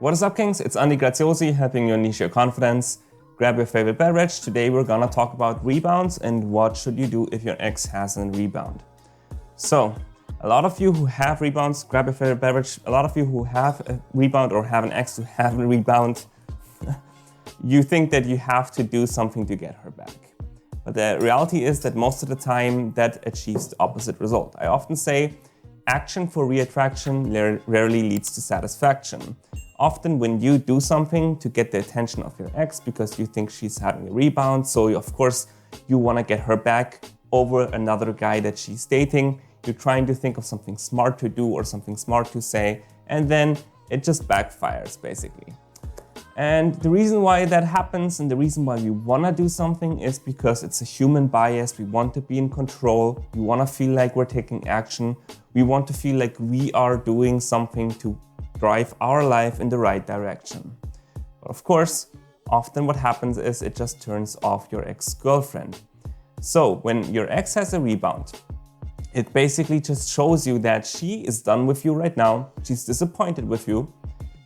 What is up, Kings? It's Andy Graziosi helping you unleash your confidence. Grab your favorite beverage. Today we're gonna talk about rebounds and what should you do if your ex has a rebound. So, a lot of you who have rebounds, grab your favorite beverage. A lot of you who have a rebound or have an ex who have a rebound, you think that you have to do something to get her back. But the reality is that most of the time that achieves the opposite result. I often say, action for reattraction rarely leads to satisfaction. Often when you do something to get the attention of your ex because you think she's having a rebound, so of course you want to get her back over another guy that she's dating, you're trying to think of something smart to do or something smart to say, and then it just backfires basically. And the reason why that happens and the reason why we want to do something is because it's a human bias. We want to be in control. We want to feel like we're taking action. We want to feel like we are doing something to drive our life in the right direction. But of course, often what happens is it just turns off your ex-girlfriend. So when your ex has a rebound, it basically just shows you that she is done with you right now. She's disappointed with you.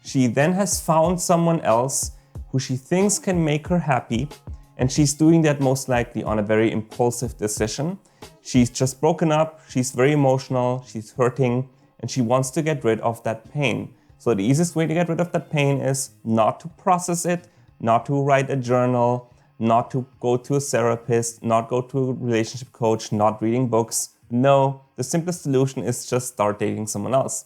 She then has found someone else who she thinks can make her happy, and she's doing that most likely on a very impulsive decision. She's just broken up, she's very emotional, she's hurting, and she wants to get rid of that pain. So the easiest way to get rid of that pain is not to process it, not to write a journal, not to go to a therapist, not go to a relationship coach, not reading books. No, the simplest solution is just start dating someone else.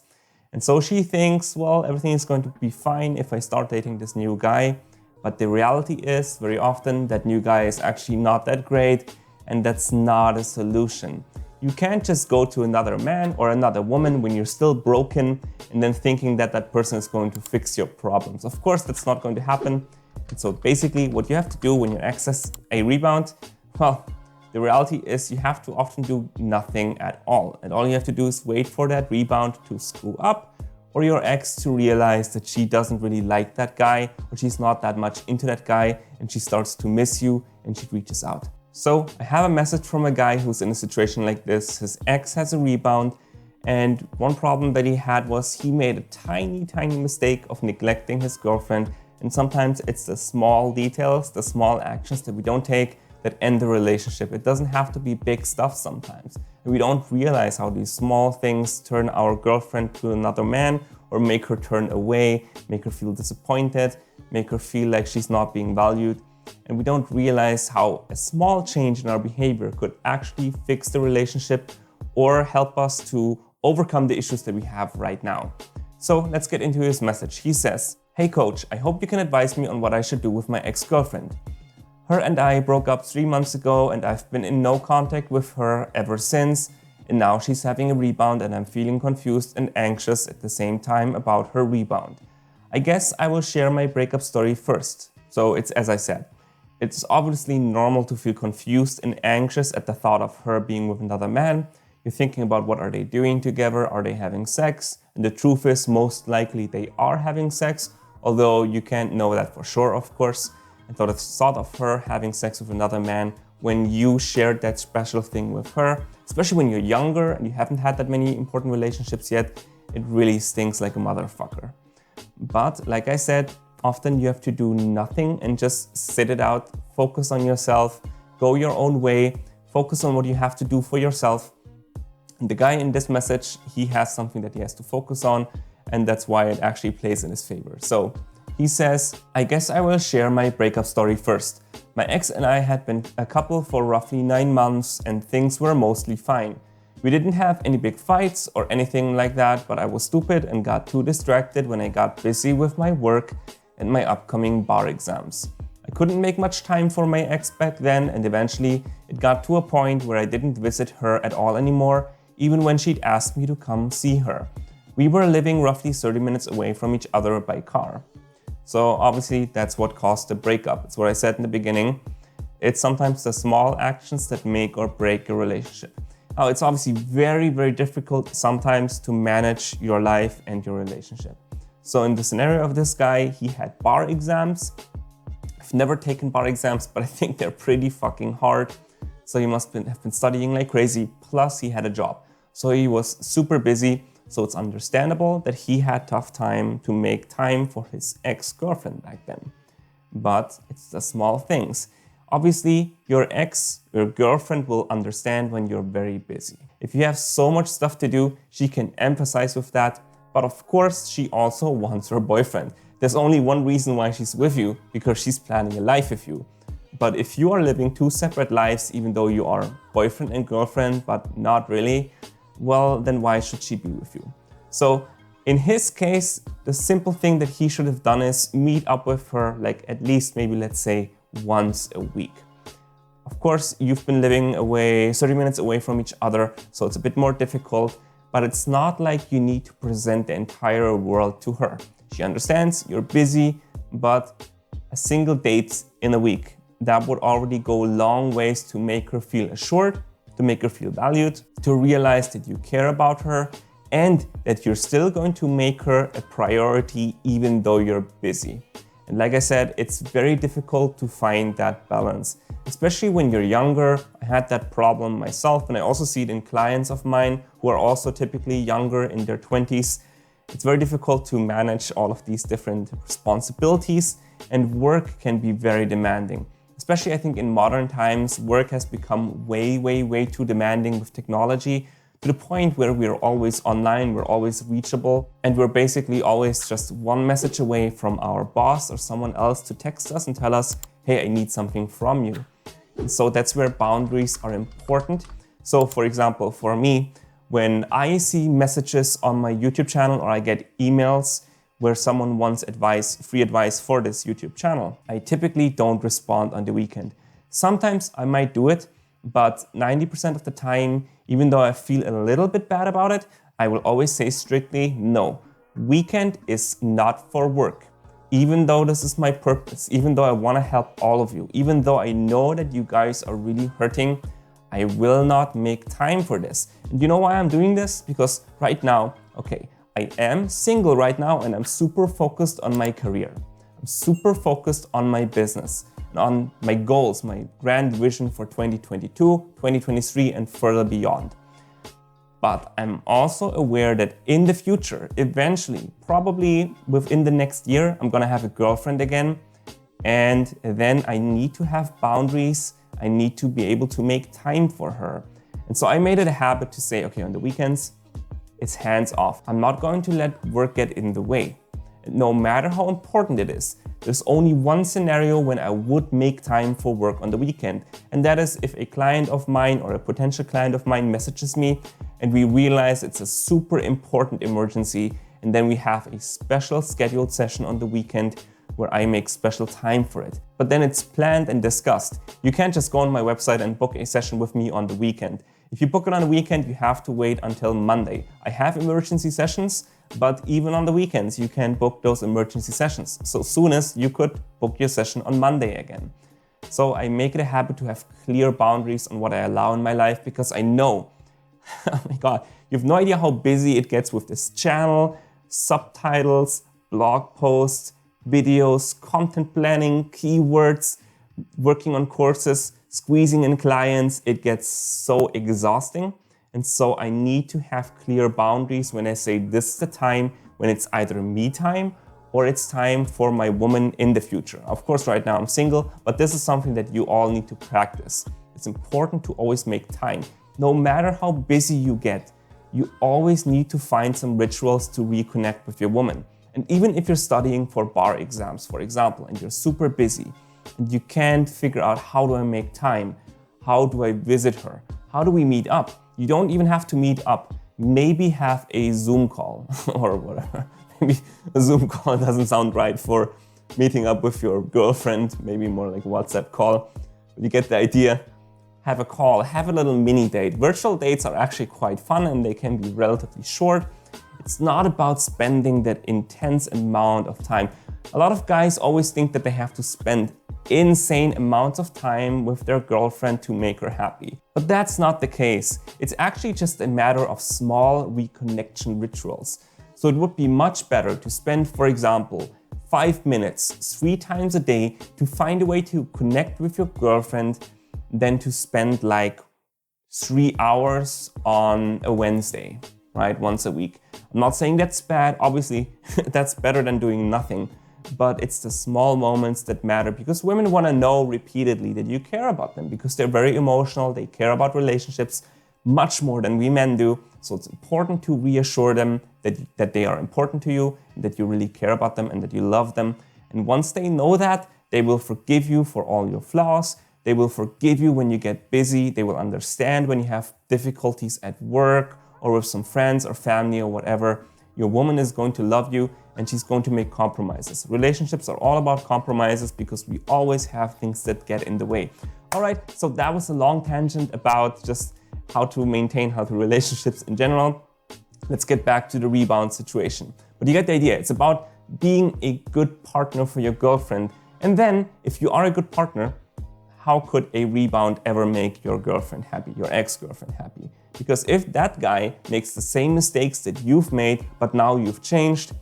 And so she thinks, well, everything is going to be fine if I start dating this new guy. But the reality is very often that new guy is actually not that great, and that's not a solution. You can't just go to another man or another woman when you're still broken and then thinking that that person is going to fix your problems. Of course, that's not going to happen. And so basically what you have to do when you access a rebound, well, the reality is you have to often do nothing at all. And all you have to do is wait for that rebound to screw up or your ex to realize that she doesn't really like that guy or she's not that much into that guy and she starts to miss you and she reaches out. So I have a message from a guy who's in a situation like this. His ex has a rebound, and one problem that he had was he made a tiny mistake of neglecting his girlfriend. And sometimes it's the small details, the small actions that we don't take that end the relationship. It doesn't have to be big stuff sometimes. And we don't realize how these small things turn our girlfriend to another man or make her turn away, make her feel disappointed, make her feel like she's not being valued. And we don't realize how a small change in our behavior could actually fix the relationship or help us to overcome the issues that we have right now. So let's get into his message. He says, "Hey coach, I hope you can advise me on what I should do with my ex-girlfriend. Her and I broke up 3 months ago and I've been in no contact with her ever since. And now she's having a rebound and I'm feeling confused and anxious at the same time about her rebound. I guess I will share my breakup story first." So it's as I said. It's obviously normal to feel confused and anxious at the thought of her being with another man. You're thinking about what are they doing together, are they having sex? And the truth is most likely they are having sex, although you can't know that for sure, of course. And so the thought of her having sex with another man when you shared that special thing with her, especially when you're younger and you haven't had that many important relationships yet, it really stings like a motherfucker. But like I said, often you have to do nothing and just sit it out, focus on yourself, go your own way, focus on what you have to do for yourself. And the guy in this message, he has something that he has to focus on, and that's why it actually plays in his favor. So he says, "I guess I will share my breakup story first. My ex and I had been a couple for roughly 9 months and things were mostly fine. We didn't have any big fights or anything like that, but I was stupid and got too distracted when I got busy with my work and my upcoming bar exams. I couldn't make much time for my ex back then, and eventually it got to a point where I didn't visit her at all anymore, even when she'd asked me to come see her. We were living roughly 30 minutes away from each other by car." So obviously that's what caused the breakup. It's what I said in the beginning. It's sometimes the small actions that make or break a relationship. Now it's obviously very difficult sometimes to manage your life and your relationship. So in the scenario of this guy, he had bar exams. I've never taken bar exams, but I think they're pretty fucking hard. So he must have been studying like crazy, plus he had a job. So he was super busy. So it's understandable that he had tough time to make time for his ex-girlfriend back then. But it's the small things. Obviously, your girlfriend will understand when you're very busy. If you have so much stuff to do, she can empathize with that. But of course, she also wants her boyfriend. There's only one reason why she's with you, because she's planning a life with you. But if you are living two separate lives, even though you are boyfriend and girlfriend, but not really, well, then why should she be with you? So in his case, the simple thing that he should have done is meet up with her, like at least maybe let's say once a week. Of course, you've been living away 30 minutes away from each other, so it's a bit more difficult, but it's not like you need to present the entire world to her. She understands you're busy, but a single date in a week, that would already go long ways to make her feel assured, to make her feel valued, to realize that you care about her, and that you're still going to make her a priority even though you're busy. And like I said, it's very difficult to find that balance, especially when you're younger. I had that problem myself, and I also see it in clients of mine who are also typically younger, in their 20s. It's very difficult to manage all of these different responsibilities, and work can be very demanding. Especially I think in modern times, work has become way too demanding with technology, to the point where we're always online, we're always reachable, and we're basically always just one message away from our boss or someone else to text us and tell us, hey, I need something from you. And so that's where boundaries are important. So for example, for me, when I see messages on my YouTube channel or I get emails where someone wants advice, free advice for this YouTube channel, I typically don't respond on the weekend. Sometimes I might do it, but 90% of the time, even though I feel a little bit bad about it, I will always say strictly, no, weekend is not for work. Even though this is my purpose, even though I want to help all of you, even though I know that you guys are really hurting, I will not make time for this. And you know why I'm doing this? Because right now, okay, I am single right now and I'm super focused on my career. I'm super focused on my business, on my goals, my grand vision for 2022, 2023, and further beyond. But I'm also aware that in the future, eventually, probably within the next year, I'm gonna have a girlfriend again. And then I need to have boundaries. I need to be able to make time for her. And so I made it a habit to say, okay, on the weekends, it's hands off. I'm not going to let work get in the way. No matter how important it is, there's only one scenario when I would make time for work on the weekend. And that is if a client of mine or a potential client of mine messages me and we realize it's a super important emergency, and then we have a special scheduled session on the weekend where I make special time for it. But then it's planned and discussed. You can't just go on my website and book a session with me on the weekend. If you book it on the weekend, you have to wait until Monday. I have emergency sessions, but even on the weekends, you can book those emergency sessions. So soon as you could book your session on Monday again. So I make it a habit to have clear boundaries on what I allow in my life, because I know, oh my God, you have no idea how busy it gets with this channel, subtitles, blog posts, videos, content planning, keywords, working on courses, squeezing in clients. It gets so exhausting. And so I need to have clear boundaries when I say this is the time when it's either me time or it's time for my woman in the future. Of course, right now I'm single, but this is something that you all need to practice. It's important to always make time. No matter how busy you get, you always need to find some rituals to reconnect with your woman. And even if you're studying for bar exams, for example, and you're super busy and you can't figure out how do I make time, how do I visit her, how do we meet up? You don't even have to meet up. Maybe have a Zoom call or whatever. Maybe a Zoom call doesn't sound right for meeting up with your girlfriend, maybe more like a WhatsApp call. But you get the idea. Have a call, have a little mini date. Virtual dates are actually quite fun and they can be relatively short. It's not about spending that intense amount of time. A lot of guys always think that they have to spend insane amounts of time with their girlfriend to make her happy. But that's not the case. It's actually just a matter of small reconnection rituals. So it would be much better to spend, for example, 5 minutes 3 times a day to find a way to connect with your girlfriend than to spend like 3 hours on a Wednesday. right? Once a week. I'm not saying that's bad. Obviously, that's better than doing nothing. But it's the small moments that matter, because women want to know repeatedly that you care about them, because they're very emotional. They care about relationships much more than we men do. So it's important to reassure them that they are important to you, that you really care about them, and that you love them. And once they know that, they will forgive you for all your flaws. They will forgive you when you get busy. They will understand when you have difficulties at work or with some friends or family or whatever. Your woman is going to love you, and she's going to make compromises. Relationships are all about compromises, because we always have things that get in the way. All right, so that was a long tangent about just how to maintain healthy relationships in general. Let's get back to the rebound situation. But you get the idea. It's about being a good partner for your girlfriend. And then, if you are a good partner, how could a rebound ever make your girlfriend happy, your ex-girlfriend happy? Because if that guy makes the same mistakes that you've made, but now you've changed,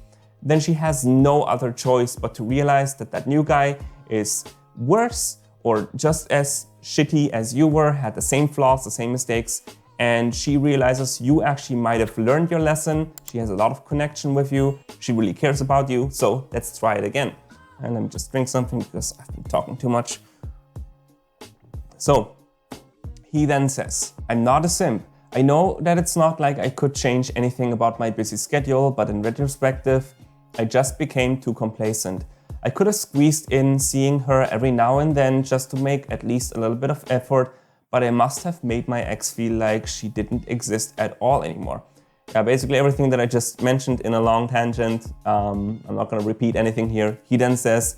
then she has no other choice but to realize that that new guy is worse or just as shitty as you were, had the same flaws, the same mistakes, and she realizes you actually might have learned your lesson. She has a lot of connection with you. She really cares about you. So let's try it again. And let me just drink something because I've been talking too much. So he then says, I'm not a simp. I know that it's not like I could change anything about my busy schedule, but in retrospective, I just became too complacent. I could have squeezed in seeing her every now and then just to make at least a little bit of effort, but I must have made my ex feel like she didn't exist at all anymore. Yeah, basically everything that I just mentioned in a long tangent. I'm not going to repeat anything here. He then says,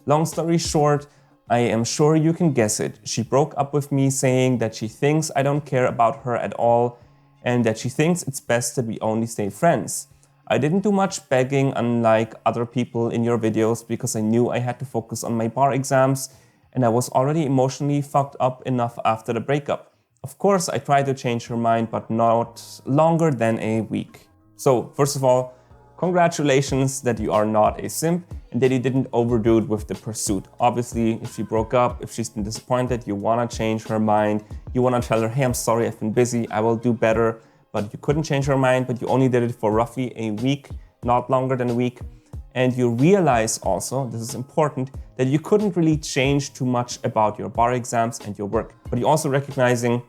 long story short, I am sure you can guess it. She broke up with me saying that she thinks I don't care about her at all and that she thinks it's best that we only stay friends. I didn't do much begging, unlike other people in your videos, because I knew I had to focus on my bar exams and I was already emotionally fucked up enough after the breakup. Of course, I tried to change her mind, but not longer than a week. So, first of all, congratulations that you are not a simp and that you didn't overdo it with the pursuit. Obviously, if she broke up, if she's been disappointed, you want to change her mind. You want to tell her, hey, I'm sorry, I've been busy, I will do better. But you couldn't change her mind, but you only did it for roughly a week, not longer than a week. And you realize also, this is important, that you couldn't really change too much about your bar exams and your work. But you're also recognizing,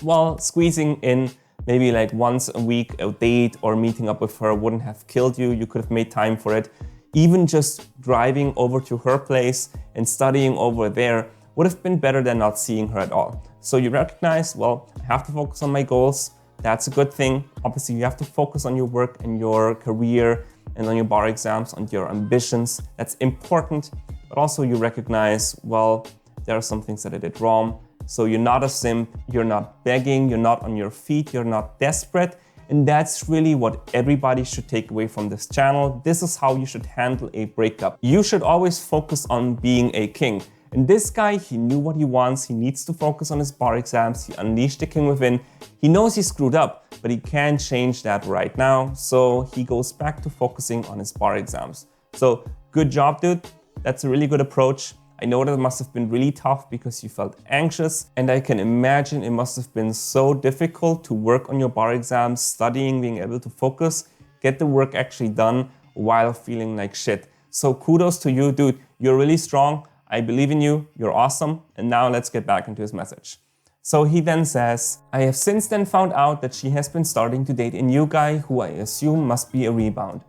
well, squeezing in maybe like once a week a date or meeting up with her wouldn't have killed you. You could have made time for it. Even just driving over to her place and studying over there would have been better than not seeing her at all. So you recognize, well, I have to focus on my goals. That's a good thing. Obviously, you have to focus on your work and your career and on your bar exams, on your ambitions. That's important. But also you recognize, well, there are some things that I did wrong. So you're not a simp, you're not begging, you're not on your feet, you're not desperate. And that's really what everybody should take away from this channel. This is how you should handle a breakup. You should always focus on being a king. And this guy, he knew what he wants. He needs to focus on his bar exams. He unleashed the king within. He knows he screwed up, but he can't change that right now. So he goes back to focusing on his bar exams. So good job, dude. That's a really good approach. I know that it must have been really tough because you felt anxious, and I can imagine it must have been so difficult to work on your bar exams, studying, being able to focus, get the work actually done while feeling like shit. So kudos to you, dude. You're really strong. I believe in you. You're awesome. And now let's get back into his message. So he then says, I have since then found out that she has been starting to date a new guy who I assume must be a rebound.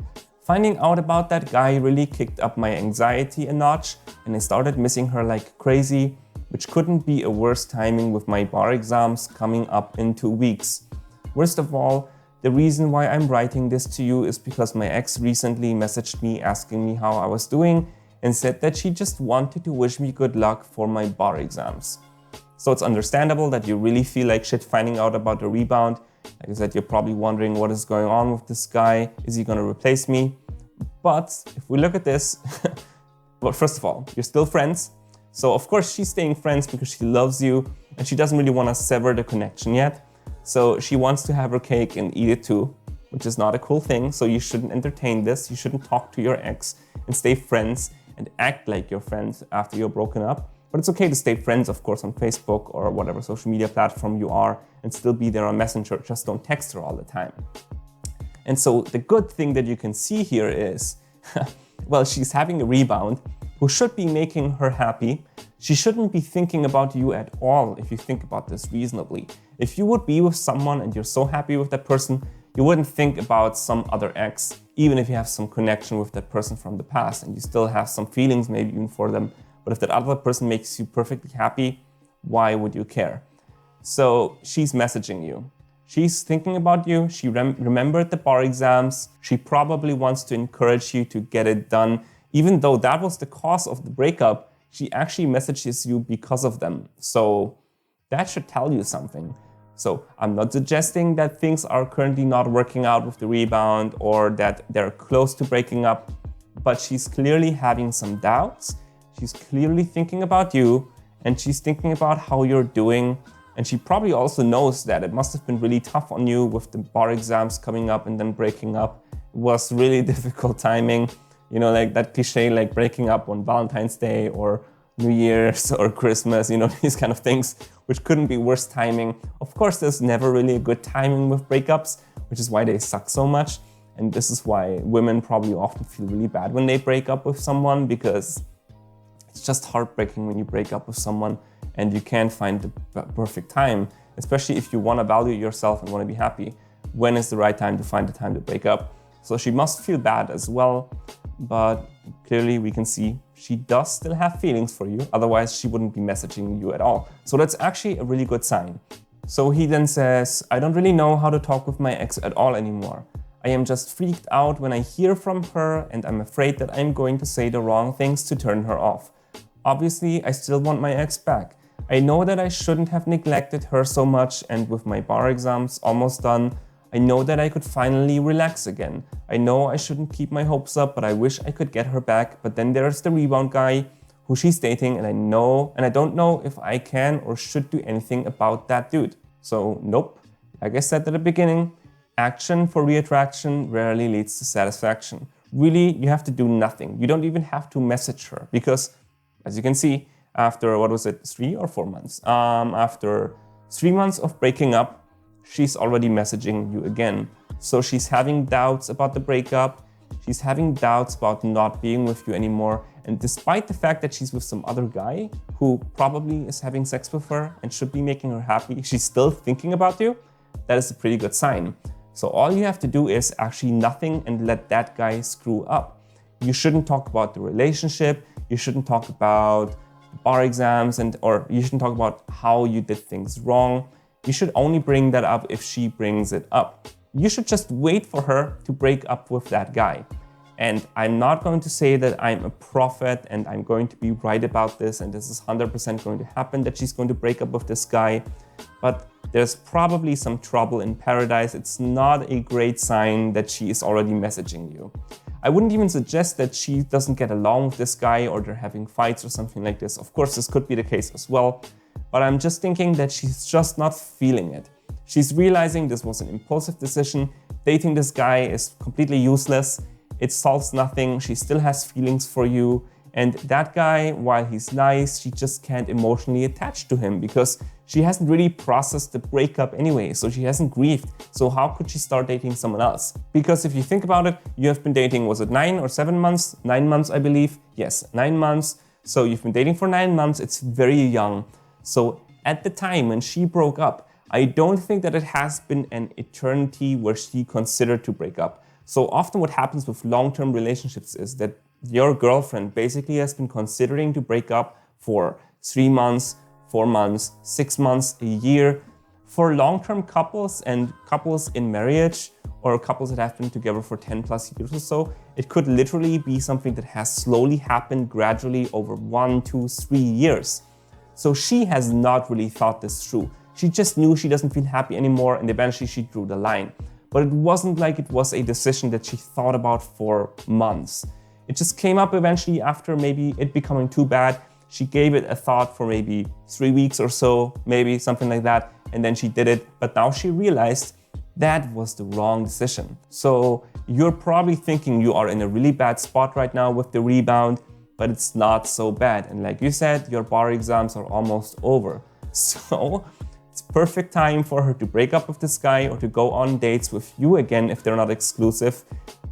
Finding out about that guy really kicked up my anxiety a notch, and I started missing her like crazy, which couldn't be a worse timing with my bar exams coming up in 2 weeks. Worst of all, the reason why I'm writing this to you is because my ex recently messaged me asking me how I was doing and said that she just wanted to wish me good luck for my bar exams. So it's understandable that you really feel like shit finding out about the rebound. Like I said, you're probably wondering what is going on with this guy. Is he going to replace me? But if we look at this, well, first of all, you're still friends. So of course she's staying friends because she loves you and she doesn't really want to sever the connection yet. So she wants to have her cake and eat it too, which is not a cool thing. So you shouldn't entertain this. You shouldn't talk to your ex and stay friends and act like you're friends after you're broken up. But it's okay to stay friends, of course, on Facebook or whatever social media platform you are and still be there on Messenger. Just don't text her all the time. And so the good thing that you can see here is, well, she's having a rebound who should be making her happy. She shouldn't be thinking about you at all if you think about this reasonably. If you would be with someone and you're so happy with that person, you wouldn't think about some other ex, even if you have some connection with that person from the past and you still have some feelings maybe even for them. But if that other person makes you perfectly happy, why would you care? So she's messaging you. She's thinking about you. She remembered the bar exams. She probably wants to encourage you to get it done. Even though that was the cause of the breakup, she actually messages you because of them. So that should tell you something. So I'm not suggesting that things are currently not working out with the rebound or that they're close to breaking up, but she's clearly having some doubts. She's clearly thinking about you and she's thinking about how you're doing. And she probably also knows that it must have been really tough on you with the bar exams coming up and then breaking up. It was really difficult timing. You know, like that cliche, like breaking up on Valentine's Day or New Year's or Christmas, you know, these kind of things, which couldn't be worse timing. Of course, there's never really a good timing with breakups, which is why they suck so much. And this is why women probably often feel really bad when they break up with someone, because it's just heartbreaking when you break up with someone and you can't find the perfect time, especially if you want to value yourself and want to be happy. When is the right time to find the time to break up? So she must feel bad as well, but clearly we can see she does still have feelings for you, otherwise she wouldn't be messaging you at all. So that's actually a really good sign. So he then says, I don't really know how to talk with my ex at all anymore. I am just freaked out when I hear from her and I'm afraid that I'm going to say the wrong things to turn her off. Obviously, I still want my ex back. I know that I shouldn't have neglected her so much, and with my bar exams almost done, I know that I could finally relax again. I know I shouldn't keep my hopes up, but I wish I could get her back. But then there's the rebound guy who she's dating, and I don't know if I can or should do anything about that dude. So nope, like I said at the beginning, action for reattraction rarely leads to satisfaction. Really, you have to do nothing. You don't even have to message her because, as you can see, after, 3 or 4 months? After 3 months of breaking up, she's already messaging you again. So she's having doubts about the breakup. She's having doubts about not being with you anymore. And despite the fact that she's with some other guy who probably is having sex with her and should be making her happy, she's still thinking about you. That is a pretty good sign. So all you have to do is actually nothing and let that guy screw up. You shouldn't talk about the relationship. You shouldn't talk about bar exams or you shouldn't talk about how you did things wrong. You should only bring that up if she brings it up. You should just wait for her to break up with that guy. And I'm not going to say that I'm a prophet and I'm going to be right about this and this is 100% going to happen, that she's going to break up with this guy. But there's probably some trouble in paradise. It's not a great sign that she is already messaging you. I wouldn't even suggest that she doesn't get along with this guy or they're having fights or something like this. Of course, this could be the case as well. But I'm just thinking that she's just not feeling it. She's realizing this was an impulsive decision. Dating this guy is completely useless. It solves nothing. She still has feelings for you. And that guy, while he's nice, she just can't emotionally attach to him because she hasn't really processed the breakup anyway, so she hasn't grieved. So how could she start dating someone else? Because if you think about it, you have been dating, was it 9 or 7 months? 9 months, I believe. Yes, 9 months. So you've been dating for 9 months. It's very young. So at the time when she broke up, I don't think that it has been an eternity where she considered to break up. So often what happens with long-term relationships is that your girlfriend basically has been considering to break up for 3 months, 4 months, 6 months, a year. For long-term couples and couples in marriage or couples that have been together for 10 plus years or so, it could literally be something that has slowly happened gradually over 1, 2, 3 years. So she has not really thought this through. She just knew she doesn't feel happy anymore and eventually she drew the line. But it wasn't like it was a decision that she thought about for months. It just came up eventually after maybe it becoming too bad. She gave it a thought for maybe 3 weeks or so, maybe something like that, and then she did it. But now she realized that was the wrong decision. So you're probably thinking you are in a really bad spot right now with the rebound. but it's not so bad. And like you said, your bar exams are almost over. So it's perfect time for her to break up with this guy or to go on dates with you again if they're not exclusive,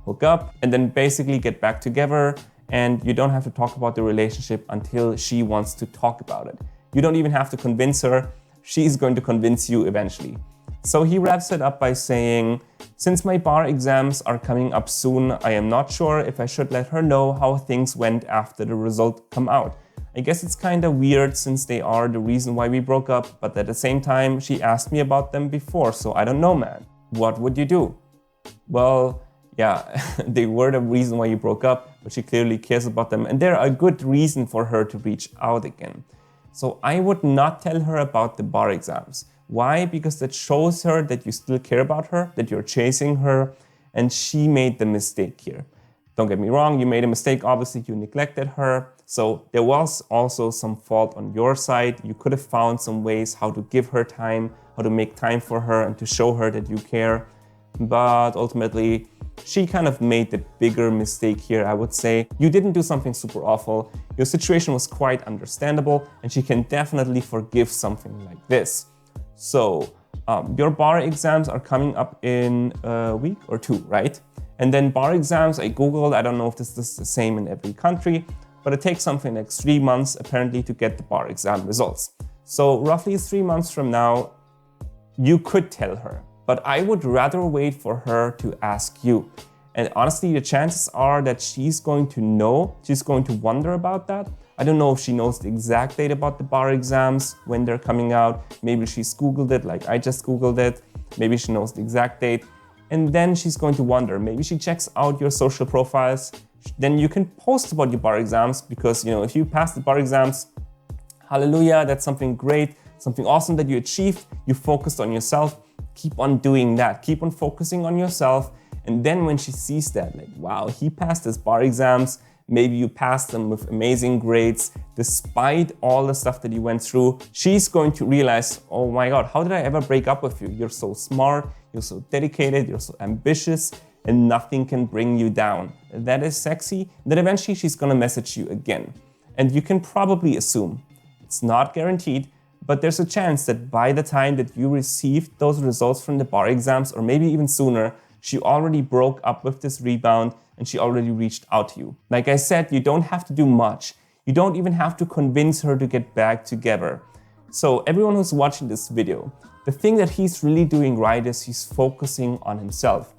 hook up, and then basically get back together. And you don't have to talk about the relationship until she wants to talk about it. You don't even have to convince her. She's going to convince you eventually. So he wraps it up by saying, since my bar exams are coming up soon, I am not sure if I should let her know how things went after the result come out. I guess it's kind of weird since they are the reason why we broke up, but at the same time, she asked me about them before, so I don't know, man. What would you do? Well, yeah, they were the reason why you broke up, but she clearly cares about them, and they're a good reason for her to reach out again. So I would not tell her about the bar exams. Why? Because that shows her that you still care about her, that you're chasing her, and she made the mistake here. Don't get me wrong, you made a mistake, obviously you neglected her. So there was also some fault on your side. You could have found some ways how to give her time, how to make time for her and to show her that you care. But ultimately, she kind of made the bigger mistake here, I would say. You didn't do something super awful. Your situation was quite understandable, and she can definitely forgive something like this. So your bar exams are coming up in a week or two, right? And then bar exams, I Googled, I don't know if this is the same in every country, but it takes something like 3 months apparently to get the bar exam results. So roughly 3 months from now, you could tell her. But I would rather wait for her to ask you. And honestly, the chances are that she's going to know, she's going to wonder about that. I don't know if she knows the exact date about the bar exams, when they're coming out. Maybe she's Googled it like I just Googled it. Maybe she knows the exact date. And then she's going to wonder, maybe she checks out your social profiles. Then you can post about your bar exams because, if you pass the bar exams, hallelujah, that's something great, something awesome that you achieved. You focused on yourself. Keep on doing that. Keep on focusing on yourself. And then when she sees that, like, wow, he passed his bar exams, maybe you passed them with amazing grades, despite all the stuff that you went through, she's going to realize, oh my God, how did I ever break up with you? You're so smart, you're so dedicated, you're so ambitious, and nothing can bring you down. That is sexy. Then eventually she's gonna message you again. And you can probably assume, it's not guaranteed, but there's a chance that by the time that you received those results from the bar exams, or maybe even sooner, she already broke up with this rebound and she already reached out to you. Like I said, you don't have to do much. You don't even have to convince her to get back together. So everyone who's watching this video, the thing that he's really doing right is he's focusing on himself.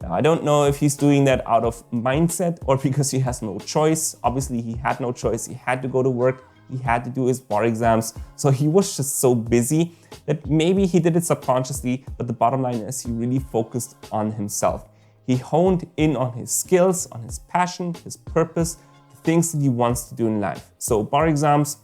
Now, I don't know if he's doing that out of mindset or because he has no choice. Obviously, he had no choice. He had to go to work. He had to do his bar exams. So he was just so busy that maybe he did it subconsciously, but the bottom line is he really focused on himself. He honed in on his skills, on his passion, his purpose, the things that he wants to do in life. So bar exams,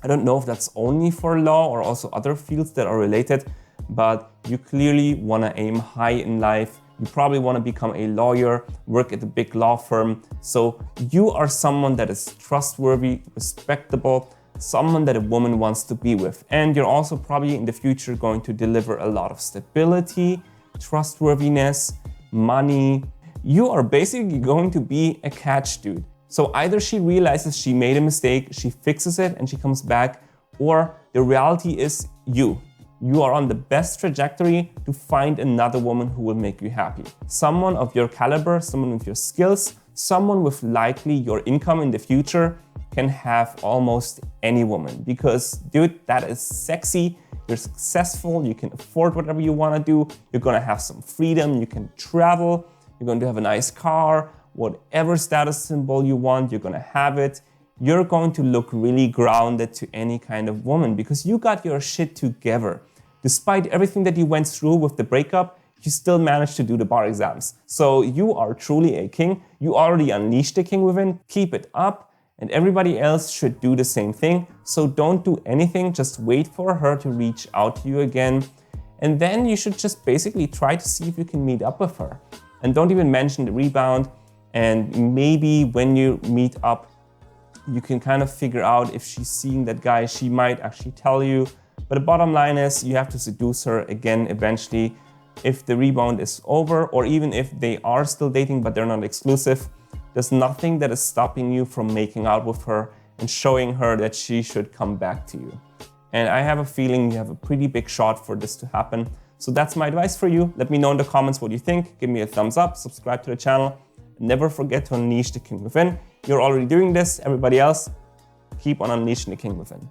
I don't know if that's only for law or also other fields that are related, but you clearly want to aim high in life. You probably want to become a lawyer, work at a big law firm. So you are someone that is trustworthy, respectable, someone that a woman wants to be with. And you're also probably in the future going to deliver a lot of stability, trustworthiness, money. You are basically going to be a catch, dude. So either she realizes she made a mistake, she fixes it and she comes back, or the reality is you are on the best trajectory to find another woman who will make you happy. Someone of your caliber, someone with your skills, someone with likely your income in the future can have almost any woman. Because, dude, that is sexy, you're successful, you can afford whatever you want to do, you're gonna have some freedom, you can travel, you're going to have a nice car, whatever status symbol you want, you're gonna have it. You're going to look really grounded to any kind of woman because you got your shit together. Despite everything that you went through with the breakup, you still managed to do the bar exams. So you are truly a king. You already unleashed the king within. Keep it up. And everybody else should do the same thing. So don't do anything. Just wait for her to reach out to you again. And then you should just basically try to see if you can meet up with her. And don't even mention the rebound. And maybe when you meet up, you can kind of figure out if she's seeing that guy. She might actually tell you. But the bottom line is you have to seduce her again eventually. If the rebound is over, or even if they are still dating but they're not exclusive, there's nothing that is stopping you from making out with her and showing her that she should come back to you. And I have a feeling you have a pretty big shot for this to happen. So that's my advice for you. Let me know in the comments what you think. Give me a thumbs up, subscribe to the channel. Never forget to unleash the king within. You're already doing this. Everybody else, keep on unleashing the king within.